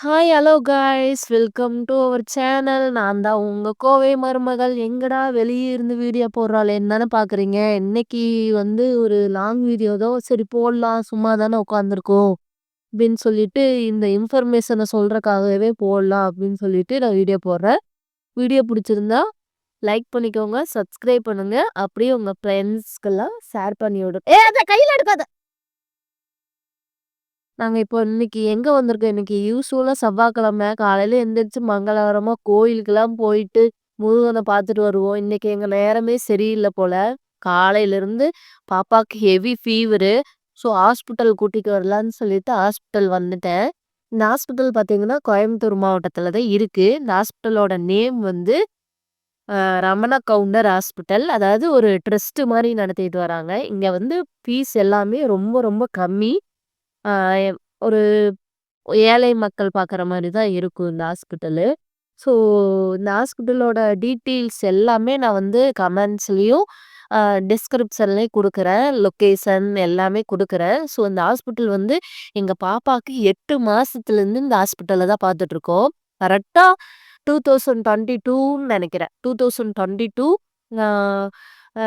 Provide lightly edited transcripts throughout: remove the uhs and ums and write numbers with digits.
Hi, hello guys. Welcome to our channel. நான் தான் உங்க கோவை மருமகள். எங்கடா வெளிய இருந்து வீடியோ போடுறாளேன்னு தானே பார்க்குறீங்க. இன்னைக்கு ஒரு லாங் வீடியோ தான். சரி போடலாம். சும்மா தானே உட்காந்துருக்கோம். அப்படின்னு சொல்லிட்டு இந்த இன்ஃபர்மேஷன சொல்றக்காகவே போடலாம் அப்படின்னு சொல்லிட்டு நான் வீடியோ போடுறேன். வீடியோ பிடிச்சிருந்தா லைக் பண்ணிக்கோங்க, சப்ஸ்கிரைப் பண்ணுங்க. அப்படியே உங்க ஃப்ரெண்ட்ஸ்க்கெல்லாம் ஷேர் பண்ணி விடு. அத கையில எடுக்காத. நாங்க இப்போ இன்னைக்கு எங்க வந்திருக்கோம், இன்னைக்கு யூசுவலா செவ்வாய்க்கிழமை காலையில எந்திரிச்சு மங்களகரமா கோயிலுக்கெல்லாம் போயிட்டு, முருகன பார்த்துட்டு வருவோம். இன்னைக்கு எங்க நேரமே சரியில்ல போல. காலையிலருந்து பாப்பாக்கு ஹெவி ஃபீவரு. ஸோ ஹாஸ்பிட்டல் கூட்டிட்டு வரலான்னு சொல்லிட்டு ஹாஸ்பிட்டல் வந்துட்டேன். இந்த ஹாஸ்பிட்டல் பார்த்தீங்கன்னா, கோயம்புத்தூர் மாவட்டத்தில தான் இருக்கு. இந்த ஹாஸ்பிட்டலோட நேம் ரமணா கவுண்டர் ஹாஸ்பிட்டல். அதாவது ஒரு ட்ரஸ்ட் மாரி நடத்திட்டு வராங்க. இங்க ஃபீஸ் எல்லாமே ரொம்ப ரொம்ப கம்மி. ஆ ஒரு ஏழை மக்கள் பார்க்குற மாரி தான் இருக்கும் இந்த ஹாஸ்பிட்டலு. ஸோ இந்த ஹாஸ்பிட்டலோட டீட்டெயில்ஸ் எல்லாமே நான் கமெண்ட்ஸ்லயும், அ டிஸ்கிரிப்ஷன்லயும் குடுக்குறேன். லொகேஷன் எல்லாமே குடுக்குறேன். ஸோ இந்த ஹாஸ்பிட்டல் எங்க பாப்பாக்கு 8 மாசத்துலேருந்து இந்த ஹாஸ்பிட்டல்ல தான் பார்த்துட்டுருக்கோம். கரெக்ட்டா 2022ன்னு நெனைக்கிறேன். 2022 ஆ அ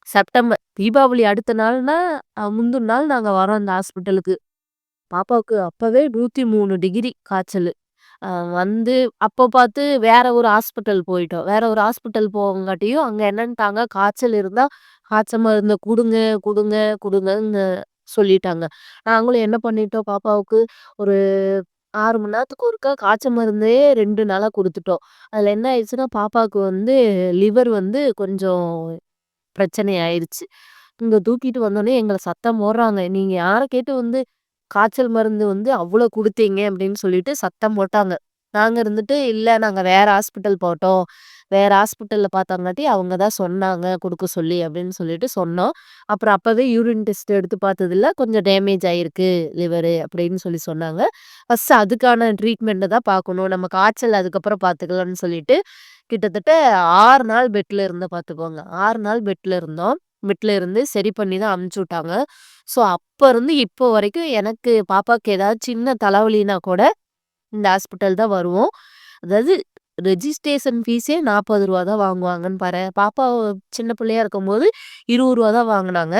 செப்டம்பர் தீபாவளி அடுத்த நாள்னா, முந்தின நாள் நாங்க வரோம் இந்த ஹாஸ்பிட்டலுக்கு. பாப்பாவுக்கு அப்பவே 103 டிகிரி காய்ச்சலு. அ வந்து அப்போ பார்த்து வேற ஒரு ஹாஸ்பிட்டல் போயிட்டோம். வேற ஒரு ஹாஸ்பிட்டல் போகங்காட்டியும் அங்க என்னன்ட்டாங்க, காய்ச்சல் இருந்தா காய்ச்சல் மருந்த குடுங்க, குடுங்க, குடுங்கன்னு சொல்லிட்டாங்க. நாங்களும் என்ன பண்ணிட்டோம், பாப்பாவுக்கு ஒரு 6 மணி நேரத்துக்கு ஒருக்கா காய்ச்சல் மருந்தே 2 நாளா குடுத்துட்டோம். அதுல என்ன ஆயிடுச்சுன்னா, பாப்பாவுக்கு லிவர் கொஞ்சம் பிரச்சனை ஆயிருச்சு. இங்க தூக்கிட்டு வந்தோனே எங்கள சத்தம் போடுறாங்க. "நீங்க யார கேட்டு காய்ச்சல் மருந்து அவ்ளோ குடுத்தீங்க?" அப்படின்னு சொல்லிட்டு சத்தம் போட்டாங்க. நாங்க இருந்துட்டு, "இல்ல நாங்க வேற ஹாஸ்பிட்டல் போட்டோம். வேற ஹாஸ்பிட்டல்ல பார்த்தங்காட்டி அவங்க தான் சொன்னாங்க குடுக்க சொல்லி" அப்படின்னு சொல்லிட்டு சொன்னோம். அப்புறம் அப்பவே யூரின் டெஸ்ட் எடுத்து பார்த்ததுல கொஞ்சம் டேமேஜ் ஆயிருக்கு லிவரு அப்படின்னு சொன்னாங்க. ஃபர்ஸ்ட் அதுக்கான ட்ரீட்மெண்ட்ட தான் பார்க்கணும். நம்ம காய்ச்சல் அதுக்கப்புறம் பார்த்துக்கலாம்னு சொல்லிட்டு, கிட்டத்தட்ட 6 நாள் பெட்ல இருந்தோம் பார்த்துக்கோங்க. 6 நாள் பெட்ல இருந்தோம். பெட்ல இருந்து சரி பண்ணி தான் அனுப்பிச்சு விட்டாங்க. ஸோ அப்ப இருந்து இப்போ வரைக்கும் எனக்கு பாப்பாக்கு ஏதாவது சின்ன தலைவலினா கூட இந்த ஹாஸ்பிட்டல் தான் வருவோம். அதாவது ரெஜிஸ்ட்ரேஷன் ஃபீஸே ரூ. 40 தான் வாங்குவாங்கன்னு பாரேன். பாப்பா சின்ன பிள்ளையா இருக்கும்போது ரூ. 20 தான் வாங்குனாங்க.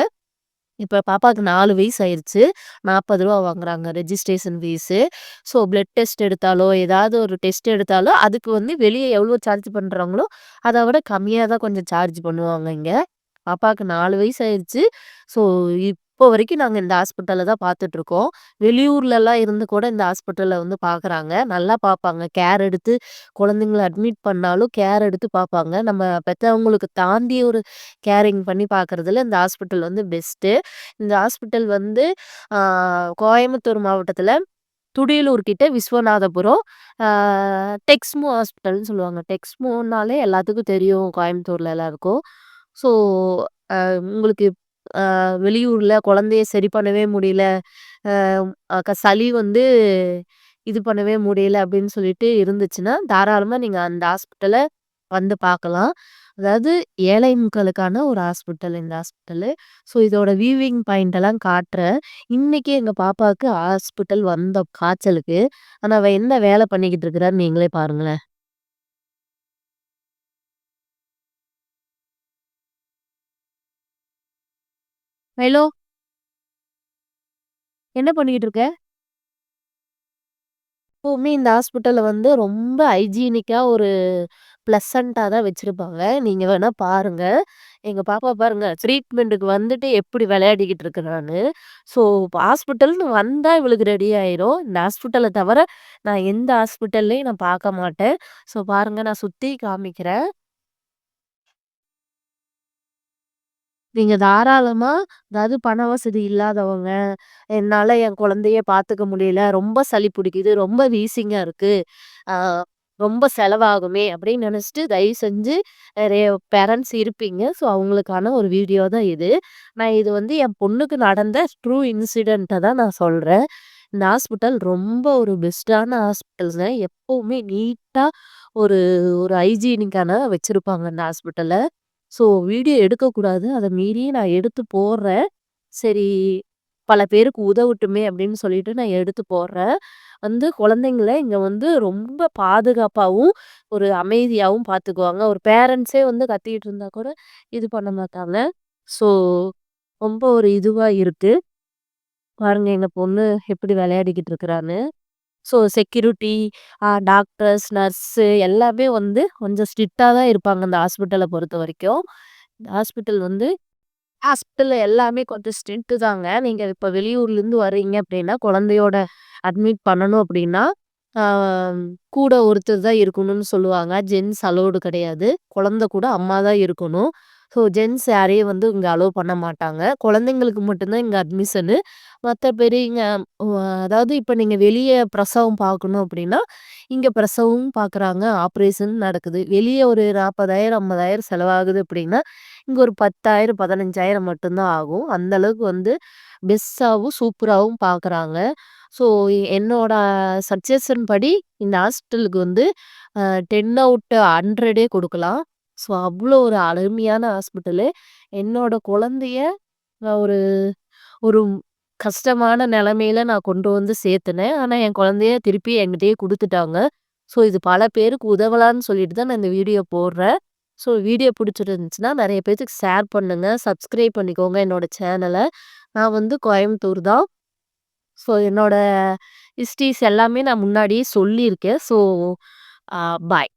இப்ப பாப்பாக்கு 4 வயசு ஆயிருச்சு. ரூ. 40 வாங்குறாங்க registration fees. So blood test எடுத்தாலோ, ஏதாவது ஒரு டெஸ்ட் எடுத்தாலோ, அதுக்கு வெளிய எவ்வளோ சார்ஜ் பண்றாங்களோ, அத விட கம்மியா தான் கொஞ்சம் சார்ஜ் பண்ணுவாங்க இங்க. பாப்பாக்கு 4 வயசு ஆயிருச்சு. ஸோ இப்போ வரைக்கும் நாங்க இந்த ஹாஸ்பிட்டல்ல தான் பார்த்துட்டுருக்கோம். வெளியூர்லலாம் இருந்து கூட இந்த ஹாஸ்பிட்டல்ல பார்க்குறாங்க. நல்லா பார்ப்பாங்க. கேர் எடுத்து குழந்தைங்கள அட்மிட் பண்ணாலும் கேர் எடுத்து பார்ப்பாங்க. நம்ம பெத்தவங்களுக்கு தாண்டி ஒரு கேரிங் பண்ணி பார்க்குறதுல இந்த ஹாஸ்பிட்டல் பெஸ்ட்டு. இந்த ஹாஸ்பிட்டல் ஆ கோயம்புத்தூர் மாவட்டத்தில துடியலூர் கிட்ட விஸ்வநாதபுரம். ஆ டெக்ஸ்மோ ஹாஸ்பிட்டல்ன்னு சொல்லுவாங்க. டெக்ஸ்மோனாலே எல்லாத்துக்கும் தெரியும் கோயம்புத்தூர்ல எல்லாருக்கும். ஸோ அ உங்களுக்கு வெளியூர்ல குழந்தைய சரி பண்ணவே முடியல. அ சளி இது பண்ணவே முடியல அப்படின்னு சொல்லிட்டு இருந்துச்சுன்னா, தாராளமா நீங்க அந்த ஹாஸ்பிட்டல பார்க்கலாம். அதாவது ஏழை மக்களுக்கான ஒரு ஹாஸ்பிட்டல் இந்த ஹாஸ்பிட்டலு. ஸோ இதோட வியூவிங் பாயிண்ட் எல்லாம் காட்டுறேன். இன்னைக்கு எங்க பாப்பாவுக்கு ஹாஸ்பிட்டல் வந்தோம் காய்ச்சலுக்கு. ஆனா அவ என்ன வேலை பண்ணிக்கிட்டு இருக்கிறான்னு நீங்களே பாருங்களேன். "மைலோ என்ன பண்ணிக்கிட்டு இருக்க?" எப்பவுமே இந்த ஹாஸ்பிட்டல்ல ரொம்ப ஹைஜீனிக்கா ஒரு பிளசன்ட்டா தான் வச்சிருப்பாங்க. நீங்க வேணா பாருங்க. எங்க பாப்பா பாருங்க ட்ரீட்மெண்ட்டுக்கு எப்படி விளையாடிக்கிட்டு இருக்கிறான்னு. ஸோ ஹாஸ்பிட்டல்னு வந்தா இவளுக்கு ரெடி ஆயிரும். இந்த ஹாஸ்பிட்டல தவிர நான் எந்த ஹாஸ்பிட்டல்லயும் நான் பார்க்க மாட்டேன். ஸோ பாருங்க நான் சுத்தி காமிக்கிறேன். நீங்க தாராளமா அதாவது பண வசதி இல்லாதவங்க, என்னால என் குழந்தைய பார்த்துக்க முடியல, ரொம்ப சளி பிடிக்குது, ரொம்ப வீசிங்கா இருக்கு, ஆ ரொம்ப செலவாகுமே அப்படின்னு நினைச்சிட்டு தயவு செஞ்சு நெறைய பேரண்ட்ஸ் இருப்பீங்க. ஸோ அவங்களுக்கான ஒரு வீடியோ தான் இது. நான் இது என் பொண்ணுக்கு நடந்த ட்ரூ இன்சிடென்ட்ட தான் நான் சொல்றேன். இந்த ஹாஸ்பிட்டல் ரொம்ப ஒரு பெஸ்ட்டான ஹாஸ்பிட்டல்ங்க. எப்பவுமே நீட்டா ஒரு ஒரு ஹைஜீனிக்கான வச்சிருப்பாங்க இந்த ஹாஸ்பிட்டல. ஸோ வீடியோ எடுக்கக்கூடாது. அத மீறி நான் எடுத்து போடுறேன். சரி பல பேருக்கு உதவட்டுமே அப்படின்னு சொல்லிட்டு நான் எடுத்து போடுறேன். குழந்தைங்கள இங்க ரொம்ப பாதுகாப்பாவும், ஒரு அமைதியாவும் பார்த்துக்குவாங்க. ஒரு பேரண்ட்ஸே கத்திட்டு இருந்தா கூட இது பண்ண மாட்டாங்க. ஸோ ரொம்ப ஒரு இதுவா இருக்கு. பாருங்க எங்க பொண்ணு எப்படி விளையாடிக்கிட்டு இருக்கிறான்னு. ஸோ செக்யூரிட்டி, டாக்டர்ஸ், நர்ஸு எல்லாமே கொஞ்சம் ஸ்ட்ரிக்ட்டா தான் இருப்பாங்க அந்த ஹாஸ்பிட்டல பொறுத்தவரைக்கும். இந்த ஹாஸ்பிட்டல்ல எல்லாமே கொஞ்சம் ஸ்ட்ரிக்ட் தாங்க. நீங்க இப்ப வெளியூர்லேருந்து வர்றீங்க அப்படின்னா, குழந்தையோட அட்மிட் பண்ணணும் அப்படின்னா, ஆ கூட ஒருத்தர் தான் இருக்கணும்னு சொல்லுவாங்க. ஜென்ட்ஸ் அலோவ்டு கிடையாது. குழந்தை கூட அம்மா தான் இருக்கணும். ஸோ ஜென்ட்ஸ் யாரையும் இங்க அலோவ் பண்ண மாட்டாங்க. குழந்தைங்களுக்கு மட்டும் தான் இங்க அட்மிஷனு. மத்தபடி இங்க அதாவது இப்ப நீங்க வெளிய பிரசவம் பார்க்கணும் அப்படின்னா, இங்க பிரசவமும் பார்க்குறாங்க, ஆப்ரேஷன் நடக்குது. வெளிய ஒரு 40,000, 50,000 செலவாகுது அப்படின்னா, இங்க ஒரு 10,000, 15,000 மட்டும் தான் ஆகும். அந்த அளவுக்கு பெஸ்ட்டாவும், சூப்பராவும் பார்க்குறாங்க. ஸோ என்னோட சஜஷன் படி இந்த ஹாஸ்பிட்டலுக்கு 10 அவுட் 100 குடுக்கலாம். ஸோ அவ்ளோ ஒரு அருமையான ஹாஸ்பிட்டலு. என்னோட குழந்தைய நான் ஒரு ஒரு கஷ்டமான நிலைமையில நான் கொண்டு சேர்த்துனேன். ஆனா என் குழந்தைய திருப்பி என்கிட்டயே குடுத்துட்டாங்க. ஸோ இது பல பேருக்கு உதவலான்னு சொல்லிட்டு தான் நான் இந்த வீடியோ போடுறேன். ஸோ வீடியோ பிடிச்சிருந்துச்சுன்னா நெறைய பேத்துக்கு ஷேர் பண்ணுங்க. சப்ஸ்கிரைப் பண்ணிக்கோங்க என்னோட சேனல. நான் கோயம்புத்தூர் தான். ஸோ என்னோட ஹிஸ்ட்ரீஸ் எல்லாமே நான் முன்னாடியே சொல்லியிருக்கேன். So bye.